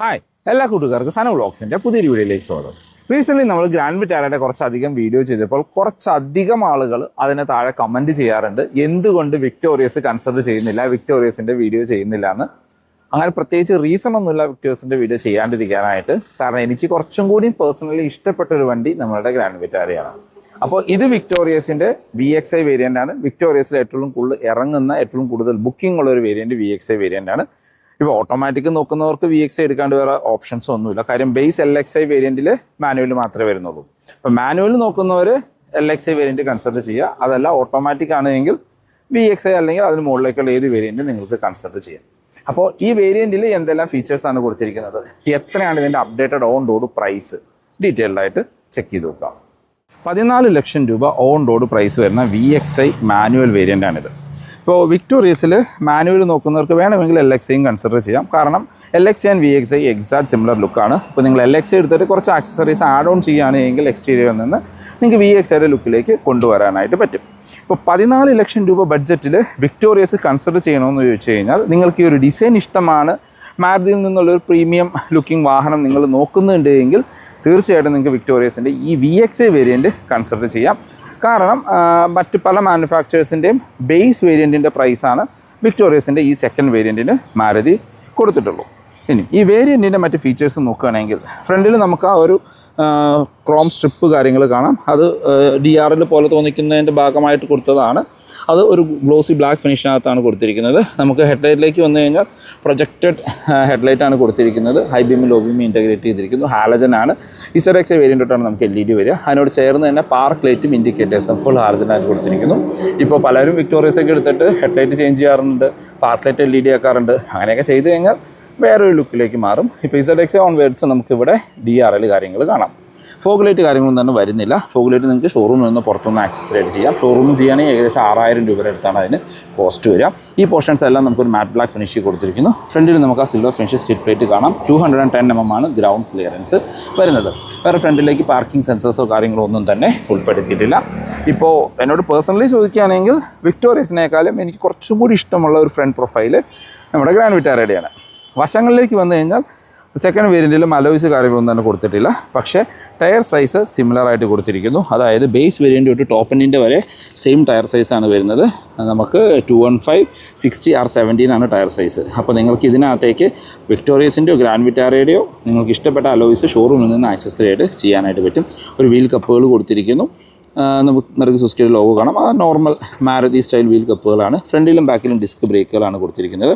Hi എല്ലാ കൂട്ടുകാർക്കും സന വ്ളോഗ്സിന്റെ പുതിയൊരു വീഡിയോയിലേക്ക് സ്വാഗതം. റീസെന്റ് നമ്മൾ ഗ്രാൻഡ് വിറ്റാരയുടെ കുറച്ചധികം വീഡിയോ ചെയ്തപ്പോൾ കുറച്ചധികം ആളുകൾ അതിന് താഴെ കമന്റ് ചെയ്യാറുണ്ട്, എന്തുകൊണ്ട് വിക്ടോറിയസ് കൺസിഡർ ചെയ്യുന്നില്ല, വിക്ടോറിയസിന്റെ വീഡിയോ ചെയ്യുന്നില്ല എന്ന്. അങ്ങനെ പ്രത്യേകിച്ച് റീസൺ ഒന്നുമില്ല വിക്ടോറിയസിന്റെ വീഡിയോ ചെയ്യാണ്ടിരിക്കാനായിട്ട്. കാരണം എനിക്ക് കുറച്ചും കൂടി പേഴ്സണലി ഇഷ്ടപ്പെട്ട ഒരു വണ്ടി നമ്മളുടെ ഗ്രാൻഡ് വിറ്റാരയാണ്. അപ്പോൾ ഇത് വിക്ടോറിയസിന്റെ VXi വേരിയന്റ് ആണ്. വിക്ടോറിയസിൽ ഏറ്റവും കൂടുതൽ ഇറങ്ങുന്ന, ഏറ്റവും കൂടുതൽ ബുക്കിംഗ് ഉള്ള ഒരു വേരിയന്റ് VXi വേരിയന്റ് ആണ്. ഇപ്പോൾ ഓട്ടോമാറ്റിക് നോക്കുന്നവർക്ക് VXi എടുക്കാണ്ട് വേറെ ഓപ്ഷൻസ് ഒന്നുമില്ല. കാര്യം ബേസ് LXi വേരിയന്റിൽ മാനുവൽ മാത്രമേ വരുന്നുള്ളൂ. അപ്പോൾ മാനുവൽ നോക്കുന്നവർ LXi വേരിയന്റ് കൺസിഡർ ചെയ്യുക. അതല്ല ഓട്ടോമാറ്റിക് ആണെങ്കിൽ VXi അല്ലെങ്കിൽ അതിന് മുകളിലേക്കുള്ള ഏത് വേരിയന്റ് നിങ്ങൾക്ക് കൺസിഡർ ചെയ്യാം. അപ്പോൾ ഈ വേരിയന്റിൽ എന്തെല്ലാം ഫീച്ചേഴ്സ് ആണ് കൊടുത്തിരിക്കുന്നത്, എത്രയാണ് ഇതിന്റെ updated on road price, detailed ആയിട്ട് ചെക്ക് ചെയ്ത് നോക്കാം. 14 ലക്ഷം രൂപ ഓൺ റോഡ് പ്രൈസ് വരുന്ന VXi മാനുവൽ വേരിയന്റ് ആണിത്. ഇപ്പോൾ വിക്ടോറിയസിൽ മാനുവൽ നോക്കുന്നവർക്ക് വേണമെങ്കിൽ LXiയും കൺസിഡർ ചെയ്യാം. കാരണം LXi and VXi exact similar ലുക്കാണ്. ഇപ്പോൾ നിങ്ങൾ LXi എടുത്തിട്ട് കുറച്ച് ആക്സസറീസ് ആഡ് ഓൺ ചെയ്യുകയാണെങ്കിൽ എക്സ്റ്റീരിയറിൽ നിന്ന് നിങ്ങൾക്ക് VXiയുടെ ലുക്കിലേക്ക് കൊണ്ടുവരാനായിട്ട് പറ്റും. ഇപ്പോൾ 14 ലക്ഷം രൂപ ബഡ്ജറ്റിൽ വിക്ടോറിയസ് കൺസിഡർ ചെയ്യണമെന്ന് ചോദിച്ചു കഴിഞ്ഞാൽ, നിങ്ങൾക്ക് ഈ ഒരു ഡിസൈൻ ഇഷ്ടമാണ്, മാരുതിയിൽ നിന്നുള്ളൊരു പ്രീമിയം ലുക്കിംഗ് വാഹനം നിങ്ങൾ നോക്കുന്നുണ്ട് എങ്കിൽ തീർച്ചയായിട്ടും നിങ്ങൾക്ക് വിക്ടോറിയസിൻ്റെ ഈ VXi വേരിയൻറ്റ് കൺസിഡർ ചെയ്യാം. കാരണം മറ്റ് പല മാനുഫാക്ചേഴ്സിൻ്റെയും ബേസ് വേരിയൻറ്റിൻ്റെ പ്രൈസാണ് വിക്ടോറിയസിൻ്റെ ഈ സെക്കൻഡ് വേരിയൻറ്റിന് മാരുതി കൊടുത്തിട്ടുള്ളൂ. ഇനി ഈ വേരിയൻറ്റിൻ്റെ മറ്റ് ഫീച്ചേഴ്സ് നോക്കുകയാണെങ്കിൽ, ഫ്രണ്ടിൽ നമുക്ക് ആ ഒരു ക്രോം സ്ട്രിപ്പ് കാര്യങ്ങൾ കാണാം. അത് DRL പോലെ തോന്നിക്കുന്നതിൻ്റെ ഭാഗമായിട്ട് കൊടുത്തതാണ്. അത് ഒരു ഗ്ലോസി ബ്ലാക്ക് ഫിനിഷിനകത്താണ് കൊടുത്തിരിക്കുന്നത്. നമുക്ക് ഹെഡ്ലൈറ്റിലേക്ക് വന്നു കഴിഞ്ഞാൽ പ്രൊജക്റ്റഡ് ഹെഡ്ലൈറ്റാണ് കൊടുത്തിരിക്കുന്നത്. High beam low beam integrate ചെയ്തിരിക്കുന്നു. ഹാലജൻ ആണ്. ZXi വേരിയൻറ്റോട്ടാണ് നമുക്ക് LED വരിക. അതിനോട് ചേർന്ന് തന്നെ പാർക്ക് ലൈറ്റും ഇൻഡിക്കേറ്റേഴ്സും ഫുൾ ഹാലജനായിട്ട് കൊടുത്തിരിക്കുന്നു. ഇപ്പോൾ പലരും വിക്ടോറിയസൊക്കെ എടുത്തിട്ട് ഹെഡ്ലൈറ്റ് ചേഞ്ച് ചെയ്യാറുണ്ട്, പാർക്ക് ലൈറ്റ് LED ആക്കാറുണ്ട്. അങ്ങനെയൊക്കെ ചെയ്ത് കഴിഞ്ഞാൽ വേറൊരു ലുക്കിലേക്ക് മാറും. ഇപ്പോൾ ZXi ഓൺവേർഡ്സ് നമുക്കിവിടെ DRL കാര്യങ്ങൾ കാണാം. ഫോഗ് ലൈറ്റ് കാര്യങ്ങളൊന്നും തന്നെ വരുന്നില്ല. ഫോഗ് ലൈറ്റ് നിങ്ങൾക്ക് ഷോറൂമിൽ നിന്ന് പുറത്തുനിന്ന് ആക്സസ് ആയിട്ട് ചെയ്യാം. ഷോറൂമിൽ ചെയ്യുകയാണെങ്കിൽ ഏകദേശം 6000 രൂപയുടെ അടുത്താണ് അതിന് കോസ്റ്റ് വരിക. ഈ പോർഷൻസ് എല്ലാം നമുക്കൊരു മാറ്റ് ബ്ലാക്ക് ഫിനിഷ് കൊടുത്തിരിക്കുന്നു. ഫ്രണ്ടിൽ നമുക്ക് ആ സിൽവർ ഫിനിഷ് സ്കിഡ് പ്ലേറ്റ് കാണാം. 210 mm ആണ് ഗ്രൗണ്ട് ക്ലിയറൻസ് വരുന്നത്. വേറെ ഫ്രണ്ടിലേക്ക് പാർക്കിംഗ് സെൻസേഴ്സോ കാര്യങ്ങളോ ഒന്നും തന്നെ ഉൾപ്പെടുത്തിയിട്ടില്ല. ഇപ്പോൾ എന്നോട് പേഴ്സണലി ചോദിക്കുകയാണെങ്കിൽ വിക്ടോറിയസിനേക്കാളും എനിക്ക് കുറച്ചും കൂടി ഇഷ്ടമുള്ള ഒരു ഫ്രണ്ട് പ്രൊഫൈല് നമ്മുടെ ഗ്രാൻഡ് വിറ്റാരയുടെയാണ്. വശങ്ങളിലേക്ക് വന്നു കഴിഞ്ഞാൽ സെക്കൻഡ് വേരിയൻറ്റിലും അലോയ്സ് കാര്യങ്ങളൊന്നും തന്നെ കൊടുത്തിട്ടില്ല. പക്ഷേ ടയർ സൈസ് സിമിലർ ആയിട്ട് കൊടുത്തിരിക്കുന്നു. അതായത് ബേസ് വേരിയൻ്റ് തൊട്ട് ടോപ്പ് എൻഡിൻ്റെ വരെ സെയിം ടയർ സൈസാണ് വരുന്നത്. നമുക്ക് 215/60R17 ആണ് ടയർ സൈസ്. അപ്പോൾ നിങ്ങൾക്ക് ഇതിനകത്തേക്ക് വിക്ടോറിയസിൻ്റെയോ ഗ്രാൻഡ് വിറ്റാരയുടെയോ നിങ്ങൾക്ക് ഇഷ്ടപ്പെട്ട അലോയ്സ് ഷോറൂമിൽ നിന്ന് ആക്സസറി ആയിട്ട് ചെയ്യാനായിട്ട് പറ്റും. ഒരു വീൽ കപ്പുകൾ കൊടുത്തിരിക്കുന്നു. നമുക്ക് സുസുക്കിയുടെ ലോഗോ കാണാം. അത് നോർമൽ മാരുതി സ്റ്റൈൽ വീൽ കപ്പുകളാണ്. ഫ്രണ്ടിലും ബാക്കിലും ഡിസ്ക് ബ്രേക്കുകളാണ് കൊടുത്തിരിക്കുന്നത്.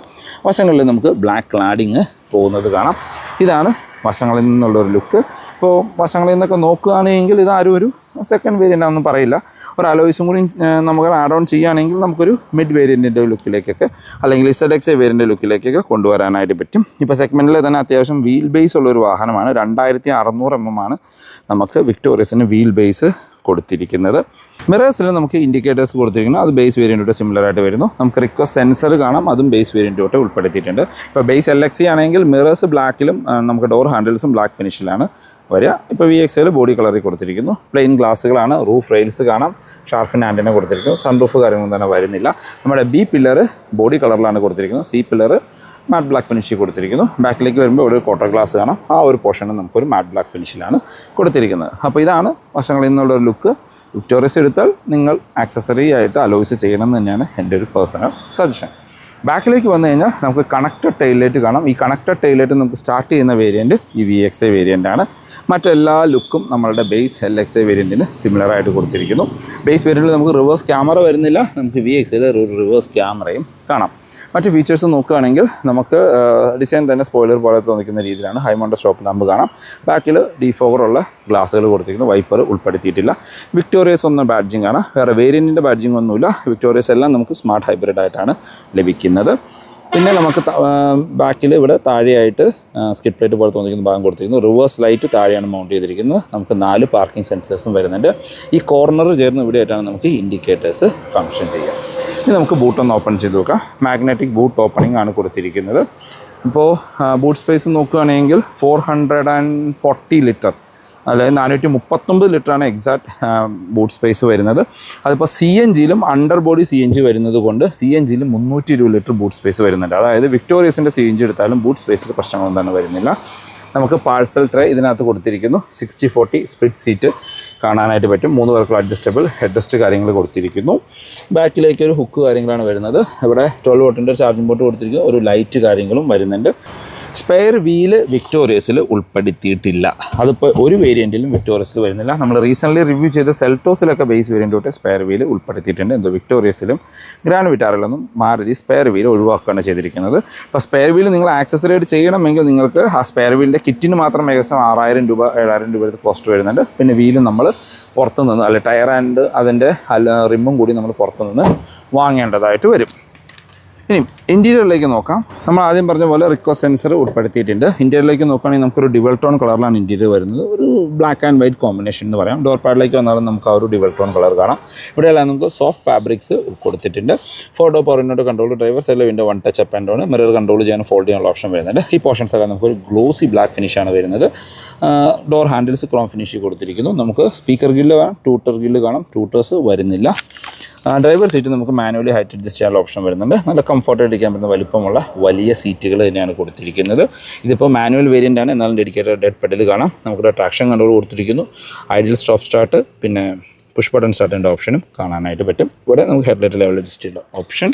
വശങ്ങളിൽ നമുക്ക് ബ്ലാക്ക് ക്ലാഡിങ് പോകുന്നത് കാണാം. ഇതാണ് വശങ്ങളിൽ നിന്നുള്ളൊരു ലുക്ക്. ഇപ്പോൾ വശങ്ങളിൽ നിന്നൊക്കെ നോക്കുകയാണെങ്കിൽ ഇതാരും ഒരു സെക്കൻഡ് വേരിയൻ്റ് ആണെന്നും പറയില്ല. ഒരു അലോയ്സും കൂടി നമുക്ക് ആഡ് ഓൺ ചെയ്യുകയാണെങ്കിൽ നമുക്കൊരു മിഡ് വേരിയൻറ്റിൻ്റെ ലുക്കിലേക്കൊക്കെ അല്ലെങ്കിൽ ZXi വേരിയൻ്റെ ലുക്കിലേക്കൊക്കെ കൊണ്ടുവരാനായിട്ട് പറ്റും. ഇപ്പോൾ സെഗ്മെൻറ്റിൽ തന്നെ അത്യാവശ്യം വീൽ ബേസ് ഉള്ളൊരു വാഹനമാണ്. 2600 mm ആണ് നമുക്ക് വിക്ടോറിയസിന് വീൽ ബേസ് കൊടുത്തിരിക്കുന്നത്. മിറേഴ്സിൽ നമുക്ക് ഇൻഡിക്കേറ്റേഴ്സ് കൊടുത്തിരിക്കുന്നു. അത് ബേസ് വേരിയൻറ്റോട്ട് സിമിലർ ആയിട്ട് വരുന്നു. നമുക്ക് റിക്വസ്റ്റ് സെൻസർ കാണാം. അതും ബേസ് വേരിയൻറ്റോട്ട് ഉൾപ്പെടുത്തിയിട്ടുണ്ട്. ഇപ്പോൾ ബേസ് LXi ആണെങ്കിൽ മിറേഴ്സ് ബ്ലാക്കിലും നമുക്ക് ഡോർ ഹാൻഡിൽസും ബ്ലാക്ക് ഫിനിഷിലാണ് വരിക. ഇപ്പോൾ VXiയിൽ ബോഡി കളറിൽ കൊടുത്തിരിക്കുന്നു. പ്ലെയിൻ ഗ്ലാസ്സുകളാണ്. റൂഫ് റെയിൽസ് കാണാം. ഷാർഫിൻ ആൻറ്റിനെ കൊടുത്തിരിക്കുന്നു. സൺറൂഫ് കാര്യങ്ങളൊന്നും തന്നെ വരുന്നില്ല. നമ്മുടെ B പില്ലർ ബോഡി കളറിലാണ് കൊടുത്തിരിക്കുന്നത്. C പില്ലർ മാറ്റ് ബ്ലാക്ക് ഫിനിഷിൽ കൊടുത്തിരിക്കുന്നു. ബാക്കിലേക്ക് വരുമ്പോൾ ഇവിടെ ഒരു ക്വാർട്ടർ ഗ്ലാസ് കാണാം. ആ ഒരു പോർഷനിൽ നമുക്കൊരു മാറ്റ് ബ്ലാക്ക് ഫിനിഷിലാണ് കൊടുത്തിരിക്കുന്നത്. അപ്പോൾ ഇതാണ് വശങ്ങളിൽ നിന്നുള്ളൊരു ലുക്ക്. വിക്ടോറിയസ് എടുത്താൽ നിങ്ങൾ ആക്സസറി ആയിട്ട് അലോയ്സ് ചെയ്യണം എന്ന് തന്നെയാണ് എൻ്റെ ഒരു പേഴ്സണൽ സജഷൻ. ബാക്കിലേക്ക് വന്നു കഴിഞ്ഞാൽ നമുക്ക് കണക്റ്റഡ് ടൈലൈറ്റ് കാണാം. ഈ കണക്റ്റഡ് ടൈലൈറ്റ് നമുക്ക് സ്റ്റാർട്ട് ചെയ്യുന്ന വേരിയൻറ്റ് ഈ VXi വേരിയൻ്റ് ആണ്. മറ്റെല്ലാ ലുക്കും നമ്മളുടെ ബേസ് LXi വേരിയൻറ്റിന് സിമിലർ ആയിട്ട് കൊടുത്തിരിക്കുന്നു. ബേസ് വേരിയൻറ്റിൽ നമുക്ക് റിവേഴ്സ് ക്യാമറ വരുന്നില്ല. നമുക്ക് VXiയിൽ ഒരു റിവേഴ്സ് ക്യാമറയും കാണാം. മറ്റ് ഫീച്ചേഴ്സ് നോക്കുകയാണെങ്കിൽ നമുക്ക് ഡിസൈൻ തന്നെ സ്പോയിലർ പോലെ തോന്നിക്കുന്ന രീതിയിലാണ്. ഹൈമൗണ്ട് സ്റ്റോപ്പ് ലാമ്പ് കാണാം. ബാക്കിൽ ഡീഫോഗറുള്ള ഗ്ലാസ്സുകൾ കൊടുത്തിരിക്കുന്നു. വൈപ്പർ ഉൾപ്പെടുത്തിയിട്ടില്ല. വിക്ടോറിയസ് ഒന്നും ബാഡ്ജിങ് ആണ്. വേറെ വേരിയൻറ്റിൻ്റെ ബാഡ്ജിങ് ഒന്നുമില്ല. വിക്ടോറിയസ് എല്ലാം നമുക്ക് സ്മാർട്ട് ഹൈബ്രിഡ് ആയിട്ടാണ് ലഭിക്കുന്നത്. പിന്നെ നമുക്ക് ബാക്കിൽ ഇവിടെ താഴെയായിട്ട് സ്കിഡ് പ്ലേറ്റ് പോലെ തോന്നിക്കുന്ന ഭാഗം കൊടുത്തിരിക്കുന്നു. റിവേഴ്സ് ലൈറ്റ് താഴെയാണ് മൗണ്ട് ചെയ്തിരിക്കുന്നത്. നമുക്ക് 4 പാർക്കിംഗ് സെൻസേഴ്സും വരുന്നുണ്ട്. ഈ കോർണർ ചേർന്ന് ഇവിടെയായിട്ടാണ് നമുക്ക് ഇൻഡിക്കേറ്റേഴ്സ് ഫങ്ഷൻ ചെയ്യുക. ഇനി നമുക്ക് ബൂട്ടൊന്ന് ഓപ്പൺ ചെയ്ത് നോക്കാം. മാഗ്നറ്റിക് ബൂട്ട് ഓപ്പണിംഗ് ആണ് കൊടുത്തിരിക്കുന്നത്. ഇപ്പോൾ ബൂട്ട് സ്പേസ് നോക്കുകയാണെങ്കിൽ 440 ലിറ്റർ അതായത് 439 ലിറ്ററാണ് എക്സാക്ട് ബൂട്ട് സ്പേസ് വരുന്നത്. അതിപ്പോൾ സി എൻ ജിയിലും under body C N G വരുന്നത് കൊണ്ട് സി എൻ ജിയിലും 320 ലിറ്റർ ബൂട്ട് സ്പേസ് വരുന്നുണ്ട്. അതായത് വിക്ടോറിയസിൻ്റെ സി എൻ ജി എടുത്താലും ബൂട്ട് സ്പേസിൽ പ്രശ്നങ്ങളൊന്നും തന്നെ വരുന്നില്ല. നമുക്ക് പാഴ്സൽ ട്രേ ഇതിനകത്ത് കൊടുത്തിരിക്കുന്നു. 60/40 സ്പ്ലിറ്റ് സീറ്റ് കാണാനായിട്ട് പറ്റും. 3 പേർക്കുള്ള അഡ്ജസ്റ്റബിൾ ഹെഡ് റെസ്റ്റ് കാര്യങ്ങൾ കൊടുത്തിരിക്കുന്നു. ബാക്കിലേക്ക് ഒരു ഹുക്ക് കാര്യങ്ങളാണ് വരുന്നത്. ഇവിടെ 12 വോട്ടിൻ്റെ ചാർജിംഗ് പോർട്ട് കൊടുത്തിരിക്കുന്നു. ഒരു ലൈറ്റ് കാര്യങ്ങളും വരുന്നുണ്ട്. സ്പെയർ വീല് വിക്ടോറിയസിൽ ഉൾപ്പെടുത്തിയിട്ടില്ല. അതിപ്പോൾ ഒരു വേരിയൻറ്റിലും വിക്ടോറിയസിൽ വരുന്നില്ല. നമ്മൾ റീസെൻ്റ്ലി റിവ്യൂ ചെയ്ത സെൽറ്റോസിലൊക്കെ ബേസ് വേരിയൻ്റ് തൊട്ട് സ്പെയർ വീല് ഉൾപ്പെടുത്തിയിട്ടുണ്ട്. എന്തോ വിക്ടോറിയസിലും ഗ്രാൻഡ് വിറ്റാറിലൊന്നും മാരുതി സ്പെയർ വീല് ഒഴിവാക്കുകയാണ് ചെയ്തിരിക്കുന്നത്. അപ്പോൾ സ്പെയർ വീല് നിങ്ങൾ ആക്സസറൈഡ് ചെയ്യണമെങ്കിൽ നിങ്ങൾക്ക് ആ സ്പെയർ വീലിൻ്റെ കിറ്റിന് മാത്രം ഏകദേശം 6000 രൂപ 7000 രൂപ കോസ്റ്റ് വരുന്നുണ്ട്. പിന്നെ വീല് നമ്മൾ പുറത്തുനിന്ന് അല്ലെ ടയർ ആൻഡ് അതിൻ്റെ റിമ്മും കൂടി നമ്മൾ പുറത്തുനിന്ന് വാങ്ങേണ്ടതായിട്ട് വരും. ഇനി ഇൻറ്റീരിയറിലേക്ക് നോക്കാം. നമ്മൾ ആദ്യം പറഞ്ഞ പോലെ റിക്വസ്റ്റ് സെൻസർ ഉൾപ്പെടുത്തിയിട്ടുണ്ട്. ഇൻറ്റീരിയറിലേക്ക് നോക്കുകയാണെങ്കിൽ നമുക്കൊരു ഡിവൽ ടോൺ കളറിലാണ് ഇൻറ്റീരിയർ വരുന്നത്. ഒരു ബ്ലാക്ക് ആൻഡ് വൈറ്റ് കോമ്പിനേഷൻ എന്ന് പറയാം. ഡോർ പാഡിലേക്ക് വന്നാലും നമുക്ക് ആ ഒരു ഡിവൽ ടോൺ കളർ കാണാം. ഇവിടെയെല്ലാം നമുക്ക് സോഫ്റ്റ് ഫാബ്രിക്സ് കൊടുത്തിട്ടുണ്ട്. 4 door power window control, driver സൈഡിലെ window 1 touch up and down, mirror control ചെയ്യാൻ ഫോൾഡ് ചെയ്യാനുള്ള ഓപ്ഷൻ വരുന്നുണ്ട്. ഈ പോർഷൻസ് എല്ലാം നമുക്കൊരു ഗ്ലോസി ബ്ലാക്ക് ഫിനിഷാണ് വരുന്നത്. ഡോർ ഹാൻഡിൽസ് ക്രോം ഫിനിഷ് കൊടുത്തിരിക്കുന്നു. നമുക്ക് സ്പീക്കർ ഗില്ല് കാണാം, ട്യൂട്ടർ ഗില്ല് കാണാം. ട്യൂട്ടേഴ്സ് വരുന്നില്ല. ഡ്രൈവർ സീറ്റ് നമുക്ക് മാനുവലി ഹൈറ്റ് അഡ്ജസ്റ്റ് ചെയ്യാനുള്ള ഓപ്ഷൻ വരുന്നുണ്ട്. നല്ല കംഫർട്ടായിട്ട് ഇരിക്കാൻ പറ്റുന്ന വലിപ്പമുള്ള വലിയ സീറ്റുകൾ തന്നെയാണ് കൊടുത്തിരിക്കുന്നത്. ഇതിപ്പോൾ മാനുവൽ വേരിയൻ്റ് ആണ്, എന്നാലും ഡെഡിക്കേറ്റഡ് ഡെഡ് പെഡൽ കാണാം. നമുക്കൊരു ട്രാക്ഷൻ കൺട്രോൾ കൊടുത്തിരിക്കുന്നു. ഐഡിയൽ സ്റ്റോപ്പ് സ്റ്റാർട്ട്, പിന്നെ പുഷ് ബട്ടൺ സ്റ്റാർട്ടിൻ്റെ ഓപ്ഷനും കാണാനായിട്ട് പറ്റും. ഇവിടെ നമുക്ക് ഹെഡ്ലൈറ്റ് ലെവൽ അഡ്ജസ്റ്റ് ചെയ്യുന്ന ഓപ്ഷൻ.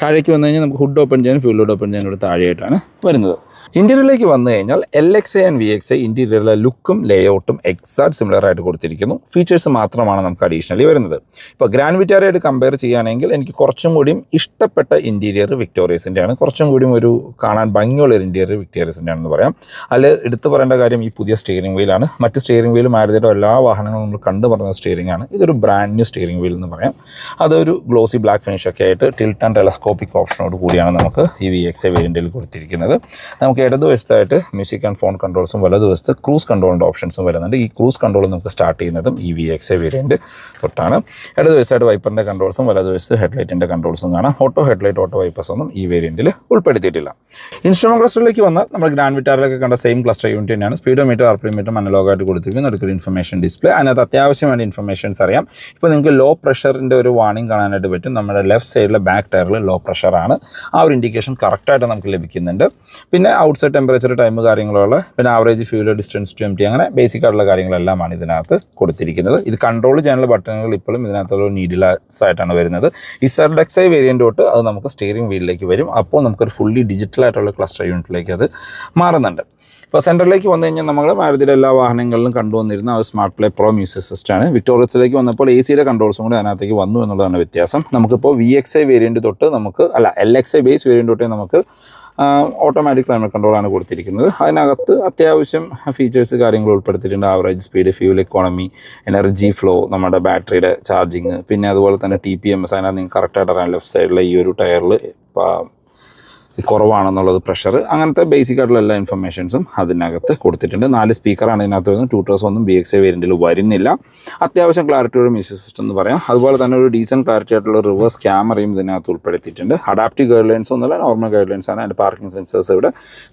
താഴേക്ക് വന്നു കഴിഞ്ഞാൽ നമുക്ക് ഹുഡ് ഓപ്പൺ ചെയ്യാനും ഫ്യൂൽ ഹുഡ് ഓപ്പൺ ചെയ്യാനും ഇവിടെ താഴെയായിട്ടാണ് വരുന്നത്. ഇൻറ്റീരിയറിലേക്ക് വന്നു കഴിഞ്ഞാൽ LXi ആൻഡ് VXi ഇൻറ്റീരിയറിലെ ലുക്കും ലേഔട്ടും എക്സാക്ട് സിമിലർ ആയിട്ട് കൊടുത്തിരിക്കുന്നു. ഫീച്ചേഴ്സ് മാത്രമാണ് നമുക്ക് അഡീഷണലി വരുന്നത്. ഇപ്പോൾ ഗ്രാൻഡ് വിറ്റാരയായിട്ട് കമ്പയർ ചെയ്യുകയാണെങ്കിൽ എനിക്ക് കുറച്ചും കൂടിയും ഇഷ്ടപ്പെട്ട ഇൻറ്റീരിയർ വിക്ടോറിയസിൻ്റെയാണ്. കുറച്ചും കൂടിയും ഒരു കാണാൻ ഭംഗിയുള്ളൊരു ഇൻറ്റീരിയർ വിക്ടോറിയസിൻ്റെ ആണെന്ന് പറയാം. അതിൽ എടുത്തു പറയേണ്ട കാര്യം ഈ പുതിയ സ്റ്റിയറിംഗ് വീലാണ്. മറ്റ് സ്റ്റിയറിംഗ് വീൽ മാരുതിയുടെ എല്ലാ വാഹനങ്ങളും നമ്മൾ കണ്ടു പറഞ്ഞ സ്റ്റിയറിംഗ് ആണ്. ഇതൊരു ബ്രാൻഡ് ന്യൂ സ്റ്റിയറിംഗ് വീൽ എന്ന് പറയാം. അതൊരു ഗ്ലോസി ബ്ലാക്ക് ഫിനിഷൊക്കെ ആയിട്ട് ടിൽറ്റ് ആൻഡ് ടെലസ്കോപ്പിക് ഓപ്ഷനോട് കൂടിയാണ് നമുക്ക് ഈ VXi വേരിയൻറ്റിൽ കൊടുത്തിരിക്കുന്നത്. നമുക്ക് ഇടതുവശത്തായിട്ട് മ്യൂസിക് ആൻഡ് ഫോൺ കൺട്രോൾസും വലതുവശത്ത് ക്രൂസ് കൺട്രോളിൻ്റെ ഓപ്ഷൻസും വരുന്നുണ്ട്. ഈ ക്രൂസ് കൺട്രോൾ നമുക്ക് സ്റ്റാർട്ട് ചെയ്യുന്നതും ഈ VXi വേരിയൻറ്റ് തൊട്ടാണ്. ഇടതുവശത്തായിട്ട് വൈപ്പറിൻ്റെ കൺട്രോൾസും വലതുവശത്ത് ഹെഡ്ലൈറ്റിൻ്റെ കൺട്രോൾസും കാണാം. ഓട്ടോ ഹെഡ്ലൈറ്റ്, ഓട്ടോ വൈപ്പേഴ്സ് ഒന്നും ഈ വേരിയൻറ്റിൽ ഉൾപ്പെടുത്തിയിട്ടില്ല. ഇൻസ്ട്രുമെന്റ് ക്ലസ്റ്ററിലേക്ക് വന്നാൽ നമ്മുടെ ഗ്രാൻഡ് വിറ്റാറിലൊക്കെ കണ്ട സെയിം ക്ലസ്റ്റർ യൂണിറ്റ് തന്നെയാണ്. സ്പീഡോമീറ്റർ, ആർപിഎം അനലോഗായിട്ട് കൊടുത്തിരിക്കുന്നു. അടുത്തൊരു ഇൻഫർമേഷൻ ഡിസ്പ്ലേ. അതിനകത്ത് അത്യാവശ്യം വേണ്ട ഇൻഫർമേഷൻസ് അറിയാം. ഇപ്പോൾ നിങ്ങൾക്ക് ലോ പ്രഷറിൻ്റെ ഒരു വാർണിംഗ് കാണാനായിട്ട് പറ്റും. നമ്മുടെ ലെഫ്റ്റ് സൈഡിലെ ബാക്ക് ടയറിൽ ലോ പ്രഷറാണ്. ആ ഒരു ഇൻഡിക്കേഷൻ കറക്റ്റായിട്ട് നമുക്ക് ലഭിക്കുന്നുണ്ട്. പിന്നെ ഔട്ട്സൈഡ് ടെമ്പറേച്ചർ, ടൈം കാര്യങ്ങളുള്ള, പിന്നെ average fuel distance to empty, അങ്ങനെ ബേസിക് ആയിട്ടുള്ള കാര്യങ്ങളെല്ലാമാണ് ഇതിനകത്ത് കൊടുത്തിരിക്കുന്നത്. ഇത് കൺട്രോൾ ചെയ്യാനുള്ള ബട്ടണുകൾ ഇപ്പോഴും ഇതിനകത്തുള്ള നീഡിലെസ് ആയിട്ടാണ് വരുന്നത്. ഈ ZXi വേരിയൻ്റ് തൊട്ട് അത് നമുക്ക് സ്റ്റിയറിംഗ് വീലിലേക്ക് വരും. അപ്പോൾ നമുക്കൊരു ഫുള്ളി ഡിജിറ്റൽ ആയിട്ടുള്ള ക്ലസ്റ്റർ യൂണിറ്റിലേക്ക് അത് മാറുന്നുണ്ട്. ഇപ്പോൾ സെൻറ്ററിലേക്ക് വന്നു കഴിഞ്ഞാൽ നമ്മൾ മാരുതിയുടെ എല്ലാ വാഹനങ്ങളിലും കണ്ടുവന്നിരുന്ന ഒരു സ്മാർട്ട് പ്ലേ പ്രോ മ്യൂസിക് സിസ്റ്റമാണ്. വിക്ടോറിയസിലേക്ക് വന്നപ്പോൾ AC കൺട്രോൾസും കൂടി അതിനകത്തേക്ക് വന്നു എന്നുള്ളതാണ് വ്യത്യാസം. നമുക്കിപ്പോൾ VXi വേരിയൻറ്റ് തൊട്ട് നമുക്ക് LXi ബേസ് വേരിയൻറ്റ് തൊട്ടേ നമുക്ക് ഓട്ടോമാറ്റിക് ക്ലൈമറ്റ് കൺട്രോളാണ് കൊടുത്തിരിക്കുന്നത്. അതിനകത്ത് അത്യാവശ്യം ഫീച്ചേഴ്സ് കാര്യങ്ങൾ ഉൾപ്പെടുത്തിയിട്ടുണ്ട്. Average speed, fuel economy, energy flow, നമ്മുടെ ബാറ്ററിയുടെ ചാർജിങ്, പിന്നെ അതുപോലെ തന്നെ TPMS. അതിനകത്ത് നിങ്ങൾക്ക് കറക്റ്റായിട്ട് അറിയാം ലെഫ്റ്റ് സൈഡിലെ ഈ ഒരു ടയറിൽ കുറവാണെന്നുള്ളത്, പ്രഷർ, അങ്ങനത്തെ ബേസിക് ആയിട്ടുള്ള എല്ലാ ഇൻഫർമേഷൻസും അതിനകത്ത് കൊടുത്തിട്ടുണ്ട്. 4 സ്പീക്കറാണ് ഇതിനകത്ത് വരുന്നത്. ട്യൂട്ടേഴ്സ് ഒന്നും VXi വേരിയൻറ്റിൽ വരുന്നില്ല. അത്യാവശ്യം ക്ലാരിറ്റിയുള്ള മ്യൂസിക് സിസ്റ്റം എന്ന് പറയാം. അതുപോലെ തന്നെ ഒരു ഡീസൻറ്റ് ക്ലാരിറ്റി ആയിട്ടുള്ള റിവേഴ്സ് ക്യാമറയും ഇതിനകത്ത് ഉൾപ്പെടുത്തിയിട്ടുണ്ട്. അഡാപ്റ്റീവ് ഗൈഡ് ലൈൻസ് ഒന്നുമില്ല, നോർമൽ ഗൈഡ് ലൈൻസ് ആണ്. അതിൻ്റെ പാർക്കിംഗ് സെൻസേഴ്സ് ഇവിടെ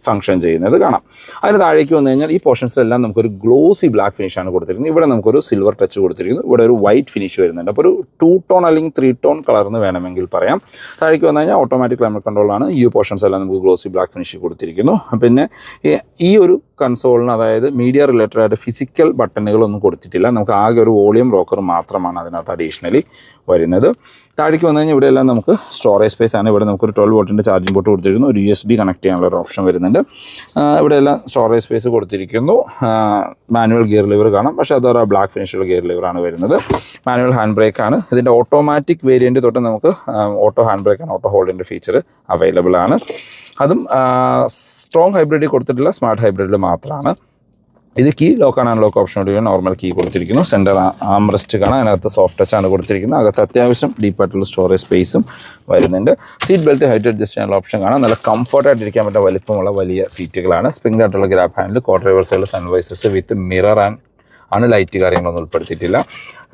ഫംഗ്ഷൻ ചെയ്യുന്നത് കാണാം. അതിന് താഴേക്ക് വന്നു കഴിഞ്ഞാൽ ഈ പോർഷൻസിലെല്ലാം നമുക്കൊരു ഗ്ലോസി ബ്ലാക്ക് ഫിനിഷാണ് കൊടുത്തിരിക്കുന്നത്. ഇവിടെ നമുക്കൊരു സിൽവർ ടച്ച് കൊടുത്തിരിക്കുന്നു. ഇവിടെ ഒരു വൈറ്റ് ഫിനിഷ് വരുന്നുണ്ട്. അപ്പോൾ ഒരു 2 ടോൺ അല്ലെങ്കിൽ 3 ടോൺ കളർന്ന് വേണമെങ്കിൽ പറയാം. താഴേക്ക് വന്നു കഴിഞ്ഞാൽ ഓട്ടോമാറ്റിക് ക്ലൈമറ്റ് കൺട്രോളാണ്. ഈ പോർഷൻസ് എല്ലാം നമുക്ക് ഗ്ലോസി ബ്ലാക്ക് ഫിനിഷ് കൊടുത്തിരിക്കുന്നു. പിന്നെ ഈ ഒരു കൺസോളിന്, അതായത് മീഡിയ റിലേറ്റഡ് ആയിട്ട് ഫിസിക്കൽ ബട്ടണുകളൊന്നും കൊടുത്തിട്ടില്ല. നമുക്ക് ആകെ ഒരു വോളിയം റോക്കർ മാത്രമാണ് അതിനകത്ത് അഡീഷണലി വരുന്നത്. താഴേക്ക് വന്നു കഴിഞ്ഞാൽ ഇവിടെയെല്ലാം നമുക്ക് സ്റ്റോറേജ് സ്പേസ് ആണ്. ഇവിടെ നമുക്കൊരു 12 വോട്ടിൻ്റെ ചാർജിംഗ് പോർട്ട് കൊടുത്തിരിക്കുന്നു. ഒരു USB കണക്ട് ചെയ്യാനുള്ള ഒരു ഓപ്ഷൻ വരുന്നുണ്ട്. ഇവിടെയെല്ലാം സ്റ്റോറേജ് സ്പേസ് കൊടുത്തിരിക്കുന്നു. മാനുവൽ ഗിയർ ലിവർ കാണാം, പക്ഷേ അതൊരു ബ്ലാക്ക് ഫിനിഷുള്ള ഗിയർ ലിവറാണ് വരുന്നത്. മാനുവൽ ഹാൻഡ് ബ്രേക്ക് ആണ്. ഇതിൻ്റെ ഓട്ടോമാറ്റിക് വേരിയൻറ്റ് തൊട്ട് നമുക്ക് ഓട്ടോ ഹാൻഡ് ബ്രേക്ക് ആണ്, ഓട്ടോ ഹോൾഡിൻ്റെ ഫീച്ചർ അവൈലബിൾ ആണ്. അതും സ്ട്രോങ് ഹൈബ്രിഡിൽ കൊടുത്തിട്ടില്ല, സ്മാർട്ട് ഹൈബ്രിഡിൽ മാത്രമാണ്. ഇത് കീ ലോക്ക് ആൻഡ് അൺലോക്ക് ഓപ്ഷനോട് നോർമൽ കീ കൊടുത്തിരിക്കുന്നു. സെൻറ്റർ ആംറസ്റ്റ് കാണാം. അതിനകത്ത് സോഫ്റ്റ് ടച്ച് ആണ് കൊടുത്തിരിക്കുന്നത്. അകത്ത് അത്യാവശ്യം ഡീപ്പായിട്ടുള്ള സ്റ്റോറേജ് സ്പേസും വരുന്നുണ്ട്. സീറ്റ് ബെൽറ്റ് ഹൈറ്റ് അഡ്ജസ്റ്റ് ചെയ്യാനുള്ള ഓപ്ഷൻ കാണാം. നല്ല കംഫർട്ടായിട്ടിരിക്കാൻ പറ്റുന്ന വലിപ്പമുള്ള വലിയ സീറ്റുകളാണ്. സ്പ്രിംഗ് ആയിട്ടുള്ള ഗ്രാബ് ഹാൻഡിൽ, കോ ഡ്രൈവർ സൈഡിൽ സൺവൈസസ് വിത്ത് മിറർ ആൻഡ് ആണ്. ലൈറ്റ് കാര്യങ്ങളൊന്നും ഉൾപ്പെടുത്തിയിട്ടില്ല.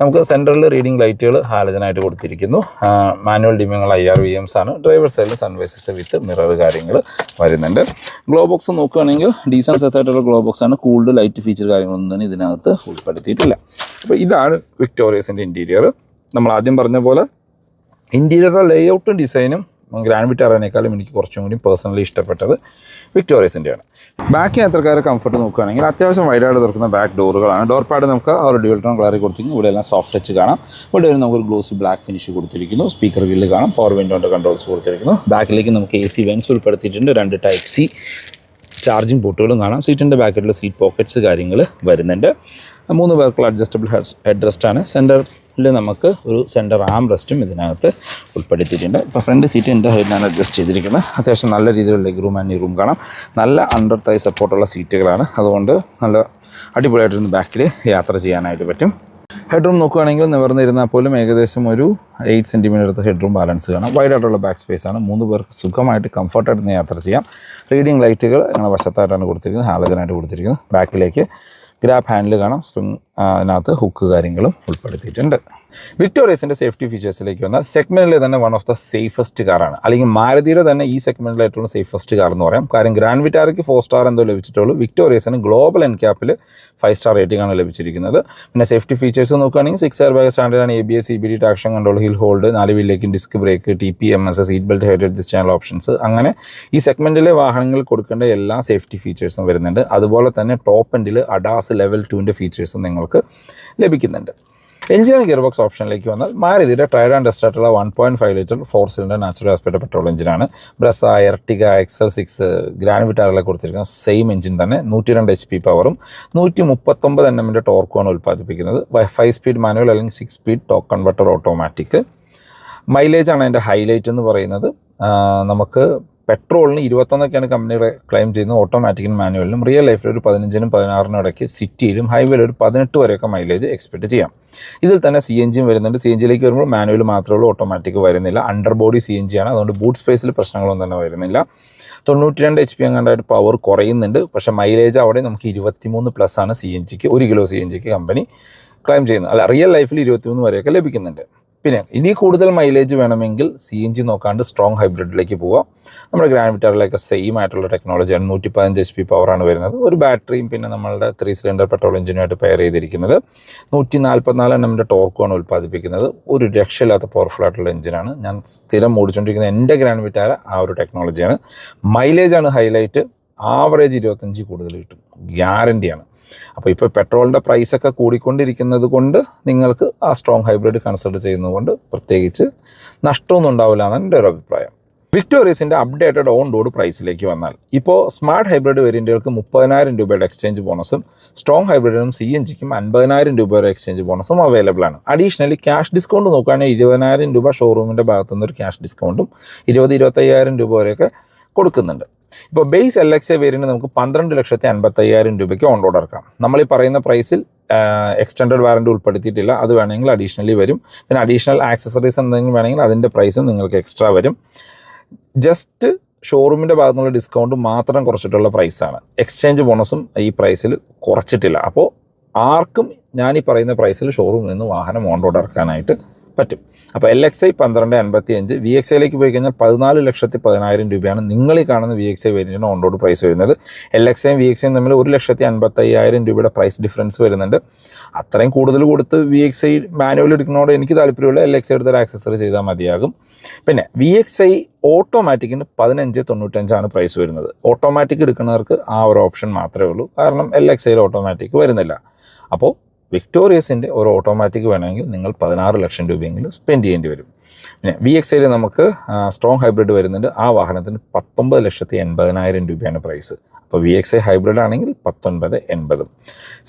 നമുക്ക് സെൻട്രലിൽ റീഡിംഗ് ലൈറ്റുകൾ ഹാലജനായിട്ട് കൊടുത്തിരിക്കുന്നു. മാനുവൽ ഡിമ്മിങ്ങൾ IR/VMs ആണ്. ഡ്രൈവർ സൈഡിൽ സൺവൈസസ് വിത്ത് മിറർ കാര്യങ്ങൾ വരുന്നുണ്ട്. ഗ്ലോ ബോക്സ് നോക്കുകയാണെങ്കിൽ ഡീസൻറ്റ് സൈസ് ആയിട്ടുള്ള ഗ്ലോ ബോക്സ് ആണ്. കൂൾഡ് ലൈറ്റ് ഫീച്ചർ കാര്യങ്ങളൊന്നും തന്നെ ഇതിനകത്ത് ഉൾപ്പെടുത്തിയിട്ടില്ല. അപ്പോൾ ഇതാണ് വിക്ടോറിയസിൻ്റെ ഇൻറ്റീരിയർ. നമ്മൾ ആദ്യം പറഞ്ഞ പോലെ ഇൻറ്റീരിയറുടെ ലേഔട്ടും ഡിസൈനും ഗ്രാൻഡ് വിറ്റാറേനേക്കാളും എനിക്ക് കുറച്ചും കൂടി പേഴ്സണലി ഇഷ്ടപ്പെട്ടത് വിക്ടോറിയസിൻ്റെയാണ്. ബാക്ക് യാത്രക്കാരെ കംഫർട്ട് നോക്കുകയാണെങ്കിൽ അത്യാവശ്യം വൈഡായിട്ട് തുറക്കുന്ന ബാക്ക് ഡോറുകളാണ്. ഡോർ പാഡ് നമുക്ക് ആ ഒരു ഡ്യുവൽ ടോൺ കളറിൽ കൊടുത്തിരിക്കുന്നു. ഇവിടെ എല്ലാം സോഫ്റ്റ് ടച്ച് കാണാം. ഇവിടെ ഒരു നമുക്കൊരു ഗ്ലോസി ബ്ലാക്ക് ഫിനിഷ് കൊടുത്തിരിക്കുന്നു. സ്പീക്കർ ഗ്രില്ല് കാണാം. പവർ വിൻഡോൻ്റെ കൺട്രോൾസ് കൊടുത്തിരിക്കുന്നു. ബാക്കിലേക്ക് നമുക്ക് AC വെൻസ് ഉൾപ്പെടുത്തിയിട്ടുണ്ട്. 2 ടൈപ്പ് C ചാർജിങ് പോർട്ടുകളും കാണാം. സീറ്റിൻ്റെ ബാക്കിലുള്ള സീറ്റ് പോക്കറ്റ്സ് കാര്യങ്ങൾ വരുന്നുണ്ട്. 3 പേർക്കുള്ള അഡ്ജസ്റ്റബിൾ ഹെഡ് റെസ്റ്റാണ്. സെൻറ്ററിൽ നമുക്ക് ഒരു സെൻറ്റർ ആം റെസ്റ്റും ഇതിനകത്ത് ഉൾപ്പെടുത്തിയിട്ടുണ്ട്. ഇപ്പോൾ ഫ്രണ്ട് സീറ്റ് എൻ്റെ ഹൈറ്റിനാണ് അഡ്ജസ്റ്റ് ചെയ്തിരിക്കുന്നത്. അത്യാവശ്യം നല്ല രീതിയിലുള്ള ലെഗ് റൂം ആൻഡ് ഈ റൂം കാണാം. നല്ല അണ്ടർ തൈ സപ്പോർട്ടുള്ള സീറ്റുകളാണ്. അതുകൊണ്ട് നല്ല അടിപൊളിയായിട്ടിരുന്ന് ബാക്കിൽ യാത്ര ചെയ്യാനായിട്ട് പറ്റും. ഹെഡ് റൂം നോക്കുകയാണെങ്കിൽ നിവർന്നിരുന്നാൽ പോലും ഏകദേശം ഒരു 8 സെൻറ്റിമീറ്റർ ഹെഡ് റൂം ബാലൻസ് കാണാം. വൈഡായിട്ടുള്ള ബാക്ക് സ്പേസ് ആണ്. 3 പേർക്ക് സുഖമായിട്ട് കംഫർട്ടായിട്ട് യാത്ര ചെയ്യാം. റീഡിംഗ് ലൈറ്റുകൾ ഞങ്ങൾ വശത്തായിട്ടാണ് കൊടുത്തിരിക്കുന്നത്. ഹാലജനായിട്ട് കൊടുത്തിരിക്കുന്നത്. ബാക്കിലേക്ക് ഗ്രാബ് ഹാൻഡിൽ കാണാം. സ്പ്രിങ് അതിനകത്ത് ഹുക്ക് കാര്യങ്ങളും ഉൾപ്പെടുത്തിയിട്ടുണ്ട്. വിക്ടോറിയസിൻ്റെ സേഫ്റ്റി ഫീച്ചേഴ്സിലേക്ക് വന്നാൽ സെഗ്മെൻറ്റിലെ തന്നെ വൺ ഓഫ് ദ സേഫസ്റ്റ് കാറാണ്. അല്ലെങ്കിൽ മാരുതിയുടെ തന്നെ ഈ സെഗ്മെൻറ്റിലെ ഏറ്റവും സേഫസ്റ്റ് കാർ എന്ന് പറയാം. കാര്യം ഗ്രാൻഡ് വിറ്റാരയ്ക്ക് 4 സ്റ്റാർ എന്തോ ലഭിച്ചിട്ടുള്ളൂ. വിക്ടോറിയസിന് ഗ്ലോബൽ NCAPൽ 5 സ്റ്റാർ റേറ്റിംഗ് ആണ് ലഭിച്ചിരിക്കുന്നത്. പിന്നെ സേഫ്റ്റി ഫീച്ചേഴ്സ് നോക്കുകയാണെങ്കിൽ 6 എയർ ബാഗ് സ്റ്റാൻഡേർഡാണ്. ABS, EBD, traction control, hill hold, 4 വീലിലേക്ക് disc brake, TPMS, seat belt, head adjust ചെയ്യാനുള്ള ഓപ്ഷൻസ്. അങ്ങനെ ഈ സെഗ്മെൻറ്റിലെ വാഹനങ്ങളിൽ കൊടുക്കേണ്ട എല്ലാ സേഫ്റ്റി ഫീച്ചേഴ്സും വരുന്നുണ്ട്. അതുപോലെ തന്നെ ടോപ്പ് എൻഡിൽ ADAS ലെവൽ 2ൻ്റെ ഫീച്ചേഴ്സും നിങ്ങൾക്ക് ലഭിക്കുന്നുണ്ട്. എഞ്ചിൻ ഗിയർ ബോക്സ് ഓപ്ഷനിലേക്ക് വന്നാൽ മാരുതിയുടെ ട്രയഡ് ആൻഡ് ടെസ്റ്റ് ആയിട്ടുള്ള 1.5 litre 4 cylinder natural aspect petrol എഞ്ചിനാണ്. ബ്രസ, എർട്ടിഗ, XL6, ഗ്രാൻഡ് വിറ്റാറിലെ കൊടുത്തിരിക്കുന്ന സെയിം എഞ്ചിൻ തന്നെ 102 HP പവറും 139 Nm ടോർക്കുമാണ് ഉൽപ്പാദിപ്പിക്കുന്നത്. 5 സ്പീഡ് മാനുവൽ അല്ലെങ്കിൽ 6 സ്പീഡ് ടോർക്ക് കൺവെർട്ടർ ഓട്ടോമാറ്റിക്. മൈലേജാണ് അതിൻ്റെ ഹൈലൈറ്റ് എന്ന് പറയുന്നത്. നമുക്ക് പെട്രോളിന് 21 കമ്പനികൾ ക്ലെയിം ചെയ്യുന്നത്. ഓട്ടോമാറ്റിക്കിനും മാനുവലിനും റിയൽ ലൈഫിൽ ഒരു 15നും 16നും ഇടയ്ക്ക് സിറ്റിയിലും ഹൈവേയിൽ ഒരു 18 വരെയൊക്കെ മൈലേജ് എക്സ്പെക്ട് ചെയ്യാം. ഇതിൽ തന്നെ CNG വരുന്നുണ്ട്. CNGയിലേക്ക് വരുമ്പോൾ മാനുവൽ മാത്രമേ ഉള്ളൂ, ഓട്ടോമാറ്റിക് വരുന്നില്ല. അണ്ടർ ബോഡി CNG ആണ്. അതുകൊണ്ട് ബൂട്ട് സ്പേസിൽ പ്രശ്നങ്ങളൊന്നും തന്നെ വരുന്നില്ല. 92 HP അങ്ങാണ്ടായിട്ട് പവർ കുറയുന്നുണ്ട്. പക്ഷേ മൈലേജ് അവിടെ നമുക്ക് 23+ ആണ് CNGക്ക്. 1 കിലോ CNGക്ക് കമ്പനി ക്ലെയിം ചെയ്യുന്നത്. അല്ല, റിയൽ ലൈഫിൽ 23 വരെയൊക്കെ ലഭിക്കുന്നുണ്ട്. പിന്നെ ഇനി കൂടുതൽ മൈലേജ് വേണമെങ്കിൽ CNG നോക്കാണ്ട് സ്ട്രോങ് ഹൈബ്രിഡിലേക്ക് പോവാം. നമ്മുടെ ഗ്രാൻഡ് വിറ്റാറിലേക്ക് സെയിം ആയിട്ടുള്ള ടെക്നോളജിയാണ്. 115 HP പവറാണ് വരുന്നത്. ഒരു ബാറ്ററിയും പിന്നെ നമ്മളുടെ 3 സിലിണ്ടർ പെട്രോൾ എഞ്ചിനുമായിട്ട് പെയർ ചെയ്തിരിക്കുന്നത്. 144 Nm ടോർക്കുമാണ് ഉൽപ്പാദിപ്പിക്കുന്നത്. ഒരു രക്ഷയില്ലാത്ത പവർഫുൾ ആയിട്ടുള്ള എഞ്ചിനാണ്. ഞാൻ സ്ഥിരം ഓടിച്ചുകൊണ്ടിരിക്കുന്ന എൻ്റെ ഗ്രാൻഡ് വിറ്റാര ആ ഒരു ടെക്നോളജിയാണ്. മൈലേജാണ് ഹൈലൈറ്റ്. ആവറേജ് 25 കൂടുതൽ കിട്ടും, ഗ്യാരണ്ടിയാണ്. അപ്പോൾ ഇപ്പോൾ പെട്രോളിൻ്റെ പ്രൈസൊക്കെ കൂടിക്കൊണ്ടിരിക്കുന്നത് കൊണ്ട് നിങ്ങൾക്ക് ആ സ്ട്രോങ് ഹൈബ്രിഡ് കൺസിഡർ ചെയ്യുന്നതുകൊണ്ട് പ്രത്യേകിച്ച് നഷ്ടമൊന്നും ഉണ്ടാവില്ല എന്നാണ് എൻ്റെ ഒരു അഭിപ്രായം. വിക്ടോറിയസിൻ്റെ അപ്ഡേറ്റഡ് ഓൺ റോഡ് പ്രൈസിലേക്ക് വന്നാൽ ഇപ്പോൾ സ്മാർട്ട് ഹൈബ്രിഡ് വേരിയൻറ്റുകൾക്ക് 30,000 രൂപയുടെ എക്സ്ചേഞ്ച് ബോണസും സ്ട്രോങ് ഹൈബ്രിഡിനും CNGക്കും 50,000 രൂപയുടെ എക്സ്ചേഞ്ച് ബോണസും അവൈലബിൾ ആണ്. അഡീഷണലി ക്യാഷ് ഡിസ്കൗണ്ട് നോക്കുകയാണെങ്കിൽ 20,000 രൂപ ഷോറൂമിൻ്റെ ഭാഗത്തുനിന്ന് ഒരു ക്യാഷ് ഡിസ്കൗണ്ടും 20,000-25,000 രൂപ വരെയൊക്കെ കൊടുക്കുന്നുണ്ട്. ഇപ്പോൾ ബേസ് LXA വേരിയൻറ്റ് നമുക്ക് 12,55,000 രൂപയ്ക്ക് ഓൺ റോഡ് ഇറക്കാം. നമ്മൾ ഈ പറയുന്ന പ്രൈസിൽ എക്സ്റ്റൻഡഡ് വാറൻറ്റി ഉൾപ്പെടുത്തിയിട്ടില്ല. അത് വേണമെങ്കിൽ അഡീഷണലി വരും. പിന്നെ അഡീഷണൽ ആക്സസറീസ് എന്തെങ്കിലും വേണമെങ്കിൽ അതിൻ്റെ പ്രൈസും നിങ്ങൾക്ക് എക്സ്ട്രാ വരും. ജസ്റ്റ് ഷോറൂമിൻ്റെ ഭാഗത്തുനിന്നുള്ള ഡിസ്കൗണ്ട് മാത്രം കുറച്ചിട്ടുള്ള പ്രൈസാണ്. എക്സ്ചേഞ്ച് ബോണസും ഈ പ്രൈസിൽ കുറച്ചിട്ടില്ല. അപ്പോൾ ആർക്കും ഞാൻ ഈ പറയുന്ന പ്രൈസിൽ ഷോറൂമിൽ നിന്ന് വാഹനം ഓൺ റോഡ് ഇറക്കാനായിട്ട് പറ്റും. അപ്പോൾ LXI 12,55, VXIയിലേക്ക് പോയി കഴിഞ്ഞാൽ 14,10,000 രൂപയാണ് നിങ്ങൾ ഈ കാണുന്ന VXI വേരിയൻറ്റിന് ഓൺ റോഡ് പ്രൈസ് വരുന്നത്. LXIയും VXIയും തമ്മിൽ 1,55,000 രൂപയുടെ പ്രൈസ് ഡിഫറൻസ് വരുന്നുണ്ട്. അത്രയും കൂടുതൽ കൊടുത്ത് VXI മാനുവൽ എടുക്കുന്നതോട് എനിക്ക് താല്പര്യമുള്ള LXI എടുത്തൊരു ആക്സസറി ചെയ്താൽ മതിയാകും. പിന്നെ VXI ഓട്ടോമാറ്റിക്കിന് 15,95 പ്രൈസ് വരുന്നത്. ഓട്ടോമാറ്റിക് എടുക്കുന്നവർക്ക് ആ ഒരു ഓപ്ഷൻ മാത്രമേ ഉള്ളൂ. കാരണം LXIയിൽ ഓട്ടോമാറ്റിക് വരുന്നില്ല. അപ്പോൾ വിക്ടോറിയസിൻ്റെ ഒരു ഓട്ടോമാറ്റിക് വേണമെങ്കിൽ നിങ്ങൾ 16 ലക്ഷം രൂപയെങ്കിലും സ്പെൻഡ് ചെയ്യേണ്ടി വരും. പിന്നെ VXIയിൽ നമുക്ക് സ്ട്രോങ് ഹൈബ്രിഡ് വരുന്നുണ്ട്. ആ വാഹനത്തിന് 19,80,000 രൂപയാണ് പ്രൈസ്. അപ്പോൾ VXI ഹൈബ്രിഡ് ആണെങ്കിൽ 19,80,000.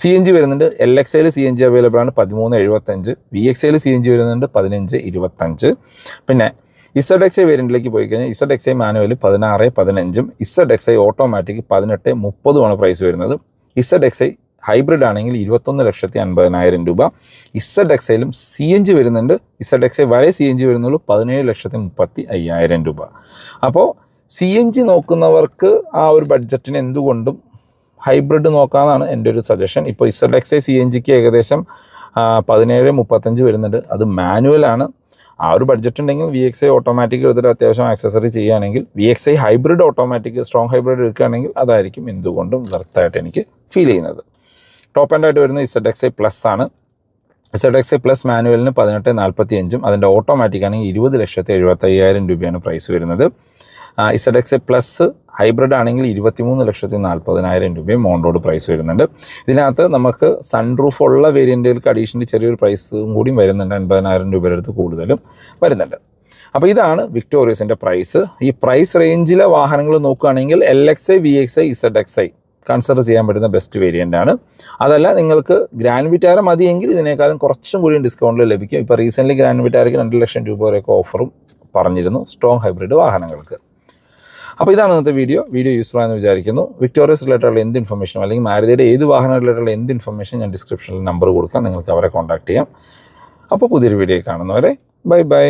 CNG വരുന്നുണ്ട്. LXIയിൽ CNG അവൈലബിൾ ആണ് 13,75. VXIയിൽ CNG വരുന്നുണ്ട് 15,25. പിന്നെ ZXI വേരിയൻറ്റിലേക്ക് പോയി കഴിഞ്ഞാൽ ZXI manual 16,15, ZXI automatic 18,30 price വരുന്നത്. ZXI ഹൈബ്രിഡ് ആണെങ്കിൽ 21,50,000 രൂപ. ZXIയിലും CNG വരുന്നുണ്ട്. ZXI വരെ CNG വരുന്നുള്ളൂ 17,35,000 രൂപ. അപ്പോൾ CNG നോക്കുന്നവർക്ക് ആ ഒരു ബഡ്ജറ്റിന് എന്തുകൊണ്ടും ഹൈബ്രിഡ് നോക്കാമെന്നാണ് എൻ്റെ ഒരു സജഷൻ. ഇപ്പോൾ ZXi CNGക്ക് ഏകദേശം 17-35 വരുന്നുണ്ട്. അത് മാനുവലാണ്. ആ ഒരു ബഡ്ജറ്റ് ഉണ്ടെങ്കിൽ VXi ഓട്ടോമാറ്റിക് എടുത്തിട്ട് അത്യാവശ്യം ആക്സസറി ചെയ്യുകയാണെങ്കിൽ, VXi hybrid automatic strong hybrid എടുക്കുകയാണെങ്കിൽ അതായിരിക്കും എന്തുകൊണ്ടും വെർത്തായിട്ട് എനിക്ക് ഫീൽ ചെയ്യുന്നത്. ടോപ്പ് എൻഡായിട്ട് വരുന്നത് ZXi പ്ലസ് ആണ്. ZXi പ്ലസ് മാനുവലിന് 18,45, അതിൻ്റെ ഓട്ടോമാറ്റിക് ആണെങ്കിൽ 20,75,000 രൂപയാണ് പ്രൈസ് വരുന്നത്. ZXi പ്ലസ് ഹൈബ്രിഡ് ആണെങ്കിൽ 23,40,000 രൂപയും ഓൺ റോഡ് പ്രൈസ് വരുന്നുണ്ട്. ഇതിനകത്ത് നമുക്ക് സൺറൂഫ് ഉള്ള വേരിയൻറ്റുകൾക്ക് അഡീഷണലി ചെറിയൊരു പ്രൈസും കൂടിയും വരുന്നുണ്ട്. 80,000 രൂപയുടെ അടുത്ത് കൂടുതലും വരുന്നുണ്ട്. അപ്പോൾ ഇതാണ് വിക്ടോറിയസിൻ്റെ പ്രൈസ്. ഈ പ്രൈസ് റേഞ്ചിലെ വാഹനങ്ങൾ നോക്കുകയാണെങ്കിൽ LXi, VXi, ZXi കൺസിഡർ ചെയ്യാൻ പറ്റുന്ന ബെസ്റ്റ് വേരിയൻ്റ് ആണ്. അതല്ല നിങ്ങൾക്ക് ഗ്രാൻഡ് വിറ്റാര മതിയെങ്കിൽ ഇതിനേക്കാളും കുറച്ചും കൂടി ഡിസ്കൗണ്ടിൽ ലഭിക്കും. ഇപ്പോൾ റീസെൻ്റ്ലി ഗ്രാൻഡ് വിറ്റാരയ്ക്ക് 2 ലക്ഷം രൂപ വരെയൊക്കെ ഓഫറും പറഞ്ഞിരുന്നു സ്ട്രോങ് ഹൈബ്രിഡ് വാഹനങ്ങൾക്ക്. അപ്പോൾ ഇതാണ് ഇന്നത്തെ വീഡിയോ യൂസ്ഫുൾ ആണെന്ന് വിചാരിക്കുന്നു. വിക്ടോറിയസ് റിലേറ്റഡുള്ള എന്ത് ഇൻഫർമേഷനും അല്ലെങ്കിൽ മാരുതിയുടെ ഏത് വാഹനം റിലേറ്റഡുള്ള എന്ത് ഇൻഫർമേഷൻ ഞാൻ ഡിസ്ക്രിപ്ഷനിൽ നമ്പർ കൊടുക്കാം, നിങ്ങൾക്ക് അവരെ കോൺടാക്ട് ചെയ്യാം. അപ്പോൾ പുതിയൊരു വീഡിയോ കാണുന്നവരെ ബൈ ബൈ.